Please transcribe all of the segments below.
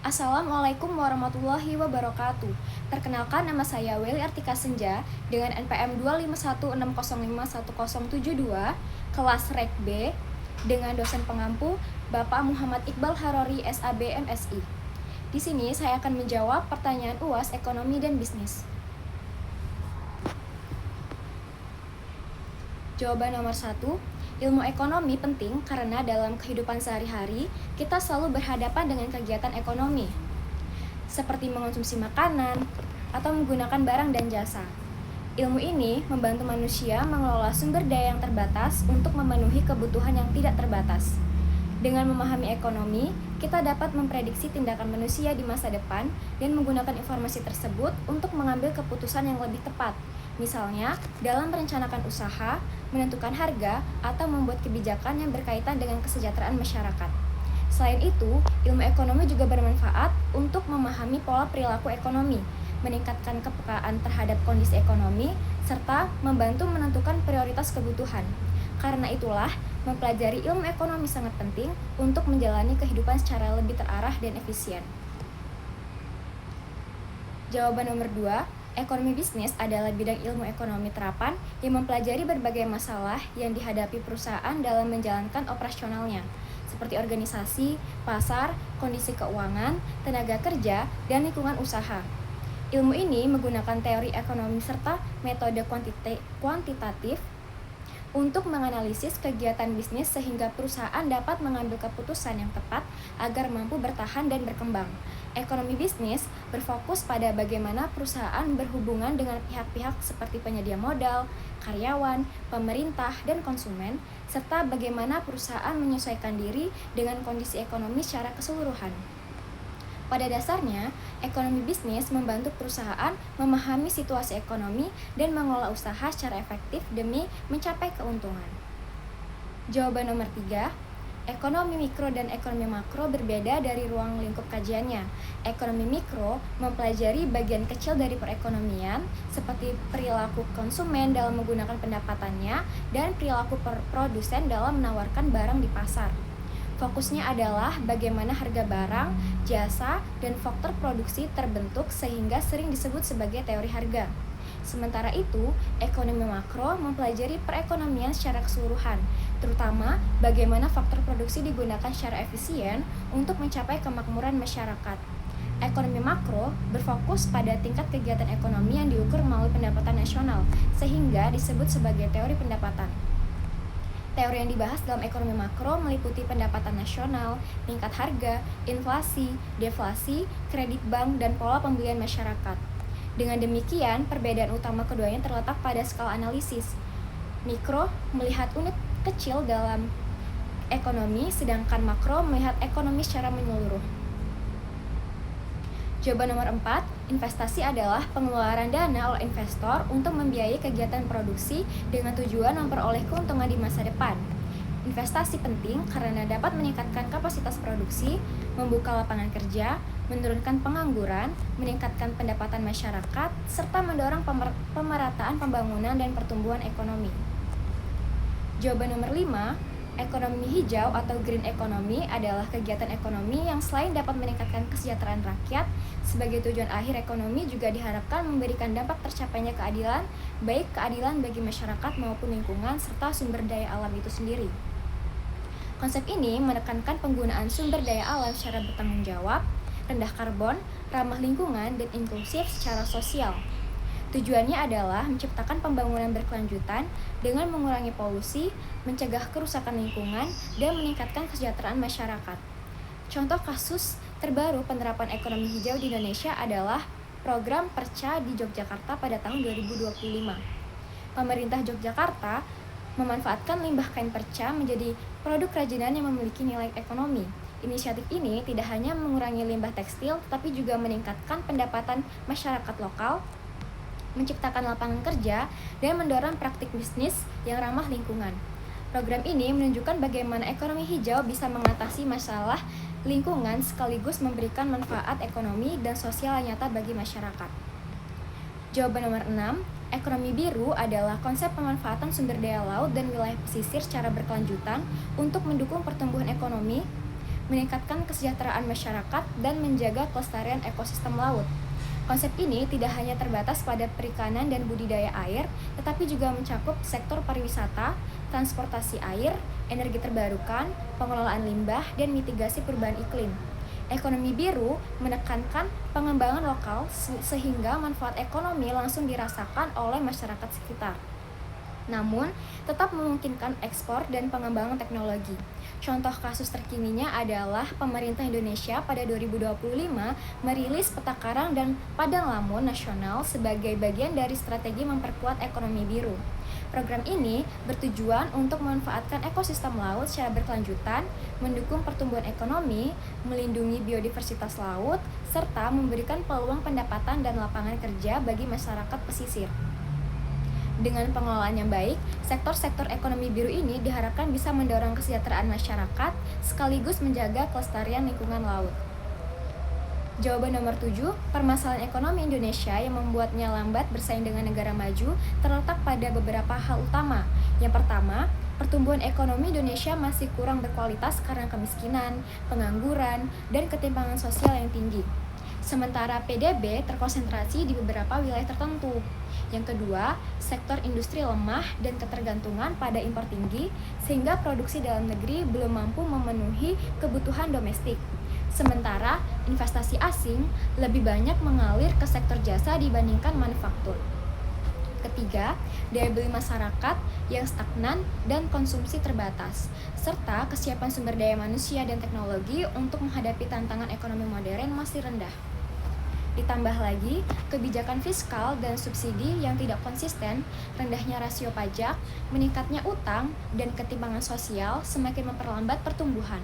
Assalamualaikum warahmatullahi wabarakatuh. Perkenalkan, nama saya Welly Artika Senja dengan NPM 25160510072, kelas Rek B, dengan dosen pengampu Bapak Muhammad Iqbal Harori SAB MSI. Di sini saya akan menjawab pertanyaan UAS Ekonomi dan Bisnis. Jawaban nomor 1, ilmu ekonomi penting karena dalam kehidupan sehari-hari kita selalu berhadapan dengan kegiatan ekonomi, seperti mengonsumsi makanan atau menggunakan barang dan jasa. Ilmu ini membantu manusia mengelola sumber daya yang terbatas untuk memenuhi kebutuhan yang tidak terbatas. Dengan memahami ekonomi, kita dapat memprediksi tindakan manusia di masa depan dan menggunakan informasi tersebut untuk mengambil keputusan yang lebih tepat. Misalnya, dalam merencanakan usaha, menentukan harga, atau membuat kebijakan yang berkaitan dengan kesejahteraan masyarakat. Selain itu, ilmu ekonomi juga bermanfaat untuk memahami pola perilaku ekonomi, meningkatkan kepekaan terhadap kondisi ekonomi, serta membantu menentukan prioritas kebutuhan. Karena itulah, mempelajari ilmu ekonomi sangat penting untuk menjalani kehidupan secara lebih terarah dan efisien. Jawaban nomor 2, ekonomi bisnis adalah bidang ilmu ekonomi terapan yang mempelajari berbagai masalah yang dihadapi perusahaan dalam menjalankan operasionalnya, seperti organisasi, pasar, kondisi keuangan, tenaga kerja, dan lingkungan usaha. Ilmu ini menggunakan teori ekonomi serta metode kuantitatif untuk menganalisis kegiatan bisnis sehingga perusahaan dapat mengambil keputusan yang tepat agar mampu bertahan dan berkembang. Ekonomi bisnis berfokus pada bagaimana perusahaan berhubungan dengan pihak-pihak seperti penyedia modal, karyawan, pemerintah, dan konsumen, serta bagaimana perusahaan menyesuaikan diri dengan kondisi ekonomi secara keseluruhan. Pada dasarnya, ekonomi bisnis membantu perusahaan memahami situasi ekonomi dan mengelola usaha secara efektif demi mencapai keuntungan. Jawaban nomor 3, ekonomi mikro dan ekonomi makro berbeda dari ruang lingkup kajiannya. Ekonomi mikro mempelajari bagian kecil dari perekonomian, seperti perilaku konsumen dalam menggunakan pendapatannya dan perilaku produsen dalam menawarkan barang di pasar. Fokusnya adalah bagaimana harga barang, jasa, dan faktor produksi terbentuk sehingga sering disebut sebagai teori harga. Sementara itu, ekonomi makro mempelajari perekonomian secara keseluruhan, terutama bagaimana faktor produksi digunakan secara efisien untuk mencapai kemakmuran masyarakat. Ekonomi makro berfokus pada tingkat kegiatan ekonomi yang diukur melalui pendapatan nasional, sehingga disebut sebagai teori pendapatan. Teori yang dibahas dalam ekonomi makro meliputi pendapatan nasional, tingkat harga, inflasi, deflasi, kredit bank, dan pola pembelian masyarakat. Dengan demikian, perbedaan utama keduanya terletak pada skala analisis. Mikro melihat unit kecil dalam ekonomi, sedangkan makro melihat ekonomi secara menyeluruh. Jawaban nomor 4, investasi adalah pengeluaran dana oleh investor untuk membiayai kegiatan produksi dengan tujuan memperoleh keuntungan di masa depan. Investasi penting karena dapat meningkatkan kapasitas produksi, membuka lapangan kerja, menurunkan pengangguran, meningkatkan pendapatan masyarakat, serta mendorong pemerataan pembangunan dan pertumbuhan ekonomi. Jawaban nomor 5, ekonomi hijau atau green economy adalah kegiatan ekonomi yang selain dapat meningkatkan kesejahteraan rakyat, sebagai tujuan akhir ekonomi juga diharapkan memberikan dampak tercapainya keadilan, baik keadilan bagi masyarakat maupun lingkungan serta sumber daya alam itu sendiri. Konsep ini menekankan penggunaan sumber daya alam secara bertanggung jawab, rendah karbon, ramah lingkungan, dan inklusif secara sosial. Tujuannya adalah menciptakan pembangunan berkelanjutan dengan mengurangi polusi, mencegah kerusakan lingkungan, dan meningkatkan kesejahteraan masyarakat. Contoh kasus terbaru penerapan ekonomi hijau di Indonesia adalah program Perca di Yogyakarta pada tahun 2025. Pemerintah Yogyakarta memanfaatkan limbah kain perca menjadi produk kerajinan yang memiliki nilai ekonomi. Inisiatif ini tidak hanya mengurangi limbah tekstil, tapi juga meningkatkan pendapatan masyarakat lokal, menciptakan lapangan kerja, dan mendorong praktik bisnis yang ramah lingkungan. Program ini menunjukkan bagaimana ekonomi hijau bisa mengatasi masalah lingkungan sekaligus memberikan manfaat ekonomi dan sosial yang nyata bagi masyarakat. Jawaban nomor 6, ekonomi biru adalah konsep pemanfaatan sumber daya laut dan wilayah pesisir secara berkelanjutan untuk mendukung pertumbuhan ekonomi. meningkatkan kesejahteraan masyarakat, dan menjaga kelestarian ekosistem laut. Konsep ini tidak hanya terbatas pada perikanan dan budidaya air, tetapi juga mencakup sektor pariwisata, transportasi air, energi terbarukan, pengelolaan limbah, dan mitigasi perubahan iklim. Ekonomi biru menekankan pengembangan lokal sehingga manfaat ekonomi langsung dirasakan oleh masyarakat sekitar. Namun, tetap memungkinkan ekspor dan pengembangan teknologi. Contoh kasus terkininya adalah pemerintah Indonesia pada 2025 merilis peta karang dan padang lamun nasional sebagai bagian dari strategi memperkuat ekonomi biru. Program ini bertujuan untuk memanfaatkan ekosistem laut secara berkelanjutan, mendukung pertumbuhan ekonomi, melindungi biodiversitas laut, serta memberikan peluang pendapatan dan lapangan kerja bagi masyarakat pesisir. Dengan pengelolaan yang baik, sektor-sektor ekonomi biru ini diharapkan bisa mendorong kesejahteraan masyarakat sekaligus menjaga kelestarian lingkungan laut. Jawaban nomor 7, permasalahan ekonomi Indonesia yang membuatnya lambat bersaing dengan negara maju terletak pada beberapa hal utama. Yang pertama, pertumbuhan ekonomi Indonesia masih kurang berkualitas karena kemiskinan, pengangguran, dan ketimpangan sosial yang tinggi. Sementara PDB terkonsentrasi di beberapa wilayah tertentu. Yang kedua, sektor industri lemah dan ketergantungan pada impor tinggi sehingga produksi dalam negeri belum mampu memenuhi kebutuhan domestik. Sementara investasi asing lebih banyak mengalir ke sektor jasa dibandingkan manufaktur. Ketiga, daya beli masyarakat yang stagnan dan konsumsi terbatas, serta kesiapan sumber daya manusia dan teknologi untuk menghadapi tantangan ekonomi modern masih rendah. Ditambah lagi, kebijakan fiskal dan subsidi yang tidak konsisten, rendahnya rasio pajak, meningkatnya utang, dan ketimpangan sosial semakin memperlambat pertumbuhan.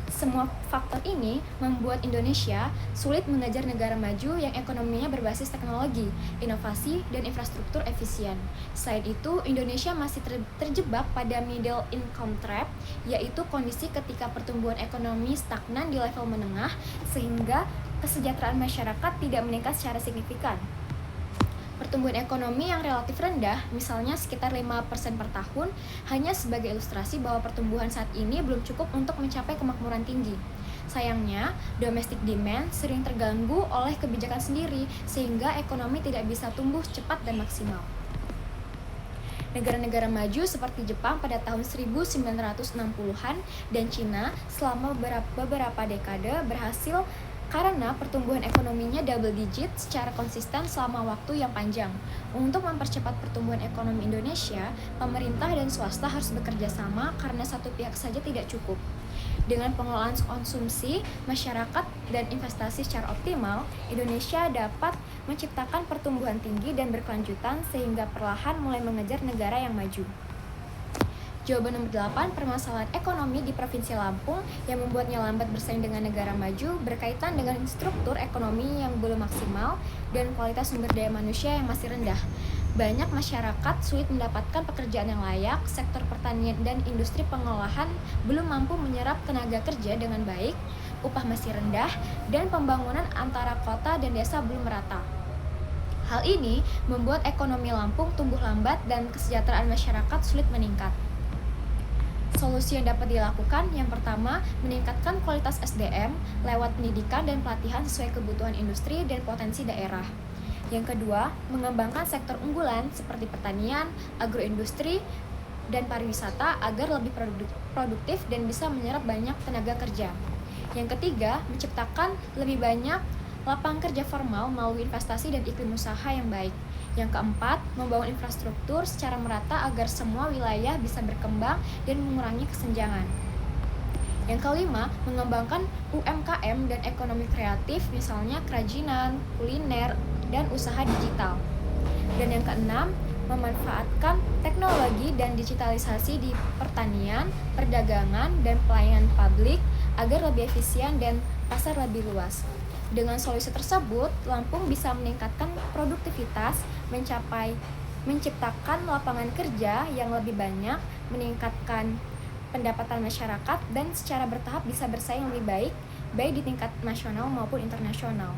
Semua faktor ini membuat Indonesia sulit mengejar negara maju yang ekonominya berbasis teknologi, inovasi, dan infrastruktur efisien. Selain itu, Indonesia masih terjebak pada middle income trap, yaitu kondisi ketika pertumbuhan ekonomi stagnan di level menengah, sehingga kesejahteraan masyarakat tidak meningkat secara signifikan. Pertumbuhan ekonomi yang relatif rendah, misalnya sekitar 5% per tahun, hanya sebagai ilustrasi bahwa pertumbuhan saat ini belum cukup untuk mencapai kemakmuran tinggi. Sayangnya, domestic demand sering terganggu oleh kebijakan sendiri, sehingga ekonomi tidak bisa tumbuh cepat dan maksimal. Negara-negara maju seperti Jepang pada tahun 1960-an dan Cina selama beberapa dekade berhasil karena pertumbuhan ekonominya double digit secara konsisten selama waktu yang panjang. Untuk mempercepat pertumbuhan ekonomi Indonesia, pemerintah dan swasta harus bekerja sama karena satu pihak saja tidak cukup. Dengan pengelolaan konsumsi, masyarakat, dan investasi secara optimal, Indonesia dapat menciptakan pertumbuhan tinggi dan berkelanjutan sehingga perlahan mulai mengejar negara yang maju. Jawaban nomor 8, permasalahan ekonomi di Provinsi Lampung yang membuatnya lambat bersaing dengan negara maju berkaitan dengan struktur ekonomi yang belum maksimal dan kualitas sumber daya manusia yang masih rendah. Banyak masyarakat sulit mendapatkan pekerjaan yang layak, sektor pertanian dan industri pengolahan belum mampu menyerap tenaga kerja dengan baik, upah masih rendah, dan pembangunan antara kota dan desa belum merata. Hal ini membuat ekonomi Lampung tumbuh lambat dan kesejahteraan masyarakat sulit meningkat. Solusi yang dapat dilakukan, yang pertama, meningkatkan kualitas SDM lewat pendidikan dan pelatihan sesuai kebutuhan industri dan potensi daerah. Yang kedua, mengembangkan sektor unggulan seperti pertanian, agroindustri, dan pariwisata agar lebih produktif dan bisa menyerap banyak tenaga kerja. Yang ketiga, menciptakan lebih banyak lapangan kerja formal melalui investasi dan iklim usaha yang baik. Yang keempat, membangun infrastruktur secara merata agar semua wilayah bisa berkembang dan mengurangi kesenjangan. Yang kelima, mengembangkan UMKM dan ekonomi kreatif, misalnya kerajinan, kuliner, dan usaha digital. Dan yang keenam, memanfaatkan teknologi dan digitalisasi di pertanian, perdagangan, dan pelayanan publik agar lebih efisien dan pasar lebih luas. Dengan solusi tersebut, Lampung bisa meningkatkan produktivitas, menciptakan lapangan kerja yang lebih banyak, meningkatkan pendapatan masyarakat, dan secara bertahap bisa bersaing lebih baik di tingkat nasional maupun internasional.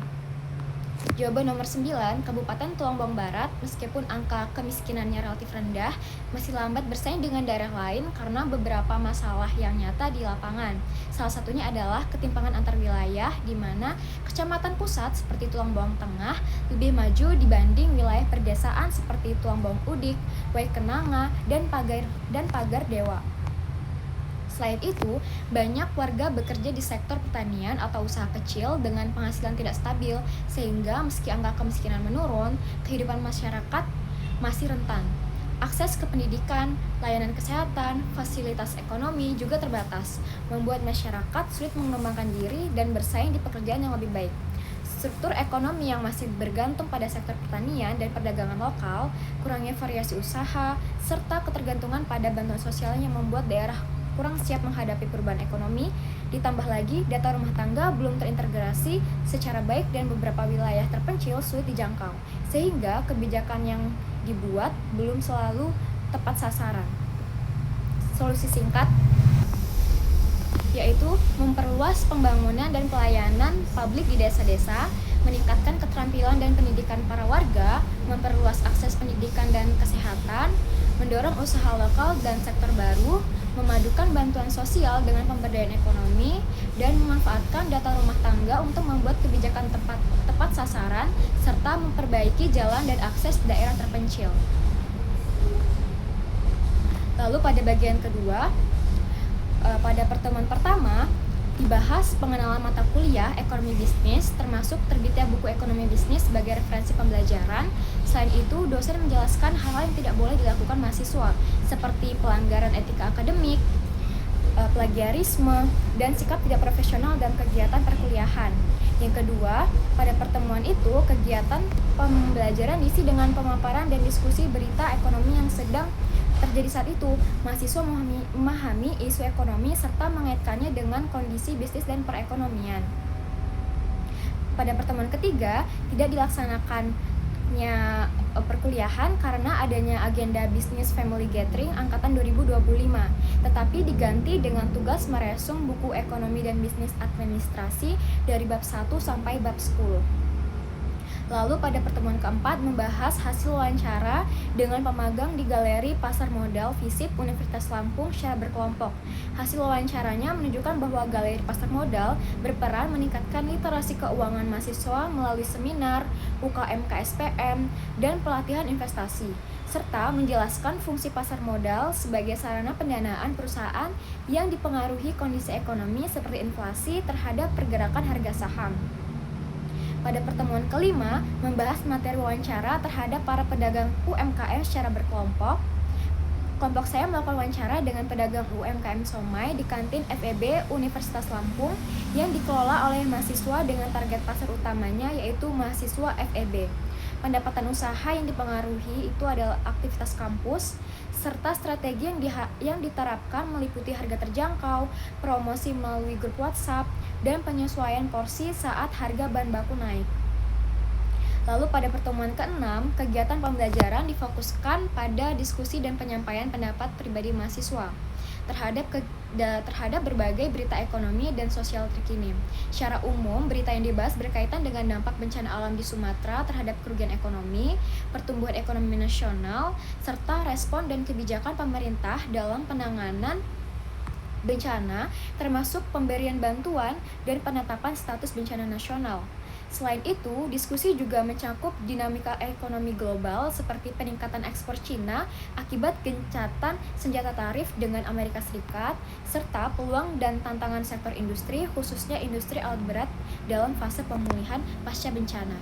Jawaban nomor 9, Kabupaten Tulangbong Barat, meskipun angka kemiskinannya relatif rendah, masih lambat bersaing dengan daerah lain karena beberapa masalah yang nyata di lapangan. Salah satunya adalah ketimpangan antar wilayah, di mana kecamatan pusat seperti Tulangbong Tengah lebih maju dibanding wilayah perdesaan seperti Tulangbong Udik, Waikenanga, dan Pagar Dewa. Selain itu, banyak warga bekerja di sektor pertanian atau usaha kecil dengan penghasilan tidak stabil, sehingga meski angka kemiskinan menurun, kehidupan masyarakat masih rentan. Akses ke pendidikan, layanan kesehatan, fasilitas ekonomi juga terbatas, membuat masyarakat sulit mengembangkan diri dan bersaing di pekerjaan yang lebih baik. Struktur ekonomi yang masih bergantung pada sektor pertanian dan perdagangan lokal, kurangnya variasi usaha, serta ketergantungan pada bantuan sosial yang membuat daerah kurang siap menghadapi perubahan ekonomi, ditambah lagi data rumah tangga belum terintegrasi secara baik dan beberapa wilayah terpencil sulit dijangkau, sehingga kebijakan yang dibuat belum selalu tepat sasaran. Solusi singkat yaitu memperluas pembangunan dan pelayanan publik di desa-desa, meningkatkan keterampilan dan pendidikan para warga, memperluas akses pendidikan dan kesehatan, mendorong usaha lokal dan sektor baru, memadukan bantuan sosial dengan pemberdayaan ekonomi, dan memanfaatkan data rumah tangga untuk membuat kebijakan tepat sasaran, serta memperbaiki jalan dan akses daerah terpencil. Lalu pada bagian kedua, pada pertemuan pertama, dibahas pengenalan mata kuliah ekonomi bisnis, termasuk terbitnya buku ekonomi bisnis sebagai referensi pembelajaran. Selain itu, dosen menjelaskan hal-hal yang tidak boleh dilakukan mahasiswa, seperti pelanggaran etika akademik, plagiarisme, dan sikap tidak profesional dalam kegiatan perkuliahan. Yang kedua, pada pertemuan itu, kegiatan pembelajaran diisi dengan pemaparan dan diskusi berita ekonomi yang sedang terjadi saat itu. Mahasiswa memahami isu ekonomi serta mengaitkannya dengan kondisi bisnis dan perekonomian. Pada pertemuan ketiga, tidak dilaksanakannya perkuliahan karena adanya agenda bisnis family gathering angkatan 2025, tetapi diganti dengan tugas meresum buku ekonomi dan bisnis administrasi dari bab 1 sampai bab 10. Lalu pada pertemuan keempat membahas hasil wawancara dengan pemagang di Galeri Pasar Modal FISIP Universitas Lampung secara berkelompok. Hasil wawancaranya menunjukkan bahwa Galeri Pasar Modal berperan meningkatkan literasi keuangan mahasiswa melalui seminar, UKM KSPM, dan pelatihan investasi, serta menjelaskan fungsi pasar modal sebagai sarana pendanaan perusahaan yang dipengaruhi kondisi ekonomi seperti inflasi terhadap pergerakan harga saham. Pada pertemuan kelima, membahas materi wawancara terhadap para pedagang UMKM secara berkelompok. Kelompok saya melakukan wawancara dengan pedagang UMKM somai di kantin FEB Universitas Lampung yang dikelola oleh mahasiswa dengan target pasar utamanya yaitu mahasiswa FEB. Pendapatan usaha yang dipengaruhi itu adalah aktivitas kampus, serta strategi yang diterapkan meliputi harga terjangkau, promosi melalui grup WhatsApp, dan penyesuaian porsi saat harga bahan baku naik. Lalu pada pertemuan ke-6, kegiatan pembelajaran difokuskan pada diskusi dan penyampaian pendapat pribadi mahasiswa terhadap berbagai berita ekonomi dan sosial terkini. Secara umum, berita yang dibahas berkaitan dengan dampak bencana alam di Sumatera terhadap kerugian ekonomi, pertumbuhan ekonomi nasional, serta respon dan kebijakan pemerintah dalam penanganan bencana, termasuk pemberian bantuan dan penetapan status bencana nasional. Selain itu, diskusi juga mencakup dinamika ekonomi global seperti peningkatan ekspor Cina akibat gencatan senjata tarif dengan Amerika Serikat, serta peluang dan tantangan sektor industri, khususnya industri alat berat dalam fase pemulihan pasca bencana.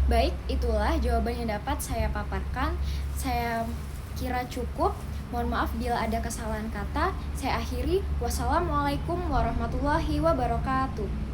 Baik, itulah jawaban yang dapat saya paparkan. Saya kira cukup. Mohon maaf bila ada kesalahan kata. Saya akhiri. Wassalamualaikum warahmatullahi wabarakatuh.